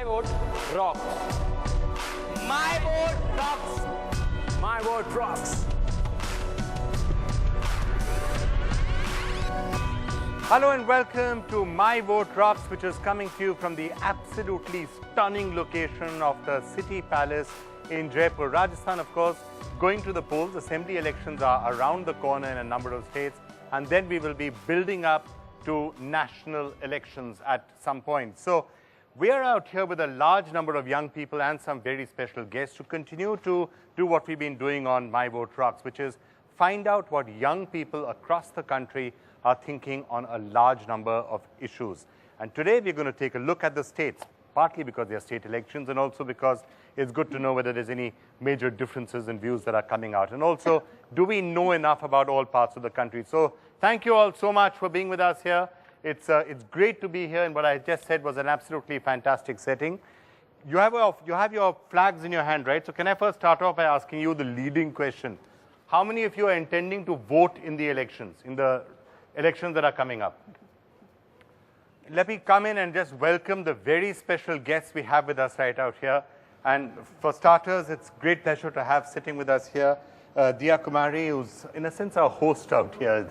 My vote rocks. My vote rocks. My vote rocks. Hello and welcome to My Vote Rocks, which is coming to you from the absolutely stunning location of the City Palace in Jaipur, Rajasthan. Of course, going to the polls. Assembly elections are around the corner in a number of states, and then we will be building up to national elections at some point. So we are out here with a large number of young people and some very special guests to continue to do what we've been doing on My Vote Rocks, which is find out what young people across the country are thinking on a large number of issues. And today we're going to take a look at the states, partly because they are state elections and also because it's good to know whether there's any major differences in views that are coming out. And also, do we know enough about all parts of the country? So thank you all so much for being with us here. It's great to be here, and what I just said was an absolutely fantastic setting. You have your flags in your hand, right? So can I first start off by asking you the leading question? How many of you are intending to vote in the elections that are coming up? Let me come in and just welcome the very special guests we have with us right out here. And for starters, it's great pleasure to have sitting with us here Diya Kumari, who's in a sense our host out here.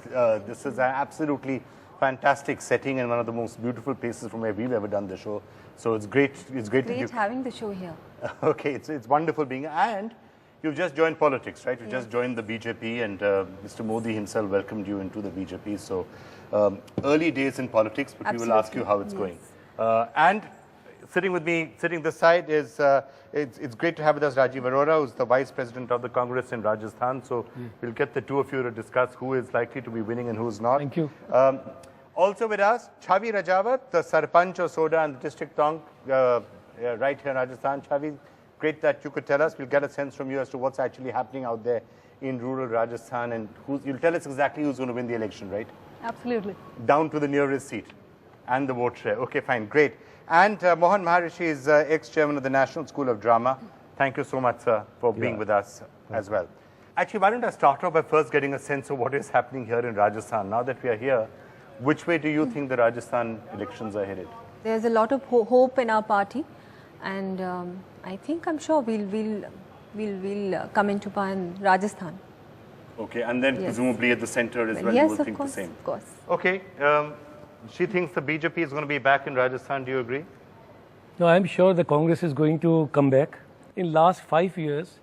This is an absolutely fantastic setting and one of the most beautiful places from where we've ever done the show. So it's great. It's great having the show here. Okay, it's wonderful being, and you've just joined politics, right? You just joined the BJP, and Mr. Modi himself welcomed you into the BJP. So early days in politics, but we will ask you how it's going. And sitting with me, sitting this side, is it's great to have with us Rajiv Arora, who's the Vice President of the Congress in Rajasthan. So we'll get the two of you to discuss who is likely to be winning and who's not. Thank you. Also with us, Chavi Rajawat, the Sarpanch of Soda and the District Tonk, right here in Rajasthan. Chavi, great that you could tell us. We'll get a sense from you as to what's actually happening out there in rural Rajasthan, and you'll tell us exactly who's going to win the election, right? Absolutely. Down to the nearest seat and the vote share. Okay, fine, great. And Mohan Maharishi is ex-chairman of the National School of Drama. Thank you so much, sir, for being with us as well. Actually, why don't I start off by first getting a sense of what is happening here in Rajasthan. Now that we are here, which way do you think the Rajasthan elections are headed? There's a lot of hope in our party, and I'm sure we'll come into power in Rajasthan. Okay, and then presumably at the center as well, yes, you will think the same. Of course. Okay, she thinks the BJP is going to be back in Rajasthan. Do you agree? No, I'm sure the Congress is going to come back. In last 5 years,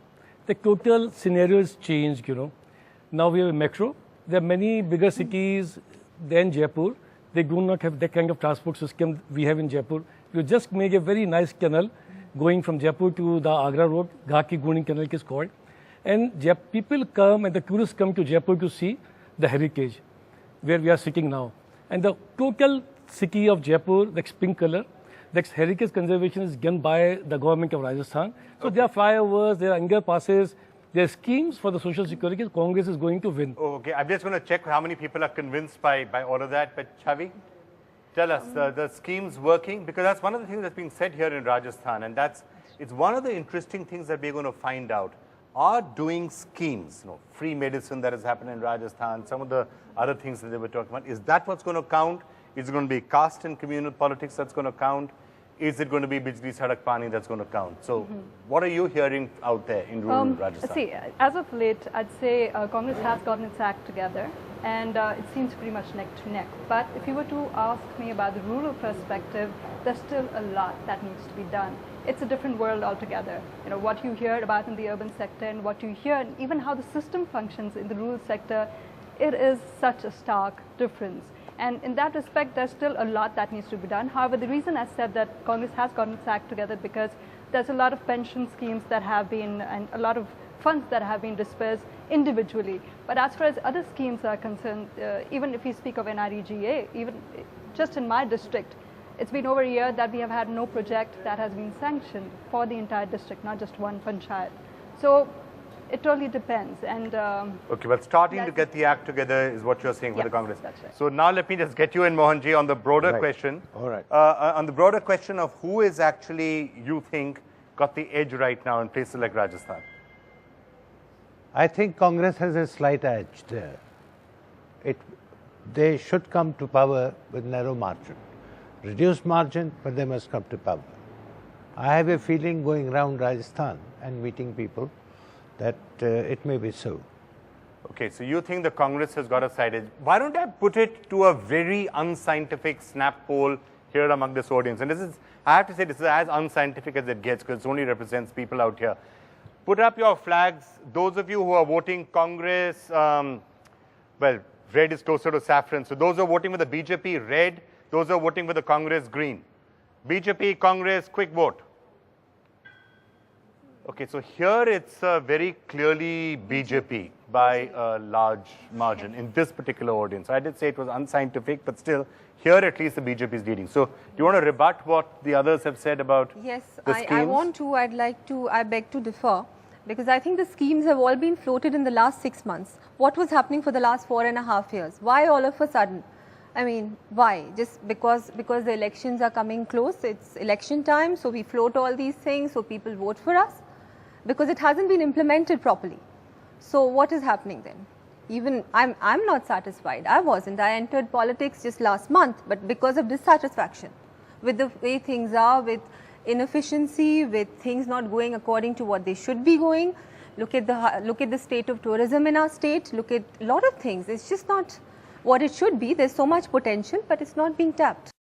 the total scenario has changed, Now we have a metro. There are many bigger cities than Jaipur. They do not have that kind of transport system we have in Jaipur. You just make a very nice canal going from Jaipur to the Agra road, Ghaki Guni Canal is called. And people come and the tourists come to Jaipur to see the heritage where we are sitting now. And the total city of Jaipur, that's pink color, that's heritage conservation is done by the government of Rajasthan. So there are flyovers, there are underpasses, there are schemes for the social security. Congress is going to win. Okay, I'm just going to check how many people are convinced by all of that. But Chavi, tell us, the schemes working? Because that's one of the things that's being said here in Rajasthan. And it's one of the interesting things that we're going to find out. Are doing schemes, free medicine that has happened in Rajasthan, some of the other things that they were talking about, is that what's going to count? Is it going to be caste and communal politics that's going to count? Is it going to be Bijli Sadak Pani that's going to count? So what are you hearing out there in rural Rajasthan? See, as of late, I'd say Congress has gotten its act together, and it seems pretty much neck to neck. But if you were to ask me about the rural perspective, there's still a lot that needs to be done. It's a different world altogether. What you hear about in the urban sector and what you hear, and even how the system functions in the rural sector, it is such a stark difference. And in that respect, there's still a lot that needs to be done. However, the reason I said that Congress has gotten its act together because there's a lot of pension schemes that have been, and a lot of funds that have been dispersed individually. But as far as other schemes are concerned, even if we speak of NREGA, even just in my district, it's been over a year that we have had no project that has been sanctioned for the entire district, not just one panchayat. So it totally depends. And okay, but starting to get the act together is what you're saying for the Congress. That's right. So now let me just get you in, Mohanji, on the broader question. All right. On the broader question of who is actually, you think, got the edge right now in places like Rajasthan? I think Congress has a slight edge there. They should come to power with narrow margin. Reduced margin, but they must come to power. I have a feeling going around Rajasthan and meeting people that it may be so. Okay, so you think the Congress has got a side edge. Why don't I put it to a very unscientific snap poll here among this audience? And this is, I have to say, this is as unscientific as it gets because it only represents people out here. Put up your flags. Those of you who are voting Congress, well, red is closer to saffron. So those who are voting for the BJP, red. Those who are voting for the Congress, green. BJP, Congress, quick vote. Okay, so here it's very clearly BJP by a large margin in this particular audience. I did say it was unscientific, but still, here at least the BJP is leading. So, do you want to rebut what the others have said about Yes, the schemes? I want to. I'd like to. I beg to differ because I think the schemes have all been floated in the last 6 months. What was happening for the last 4.5 years? Why all of a sudden? I mean, why? Just because the elections are coming close. It's election time, so we float all these things so people vote for us. Because it hasn't been implemented properly. So what is happening then? Even I'm not satisfied. I wasn't. I entered politics just last month, but because of dissatisfaction with the way things are, with inefficiency, with things not going according to what they should be going. Look at the state of tourism in our state. Look at a lot of things. It's just not what it should be. There's so much potential, but it's not being tapped.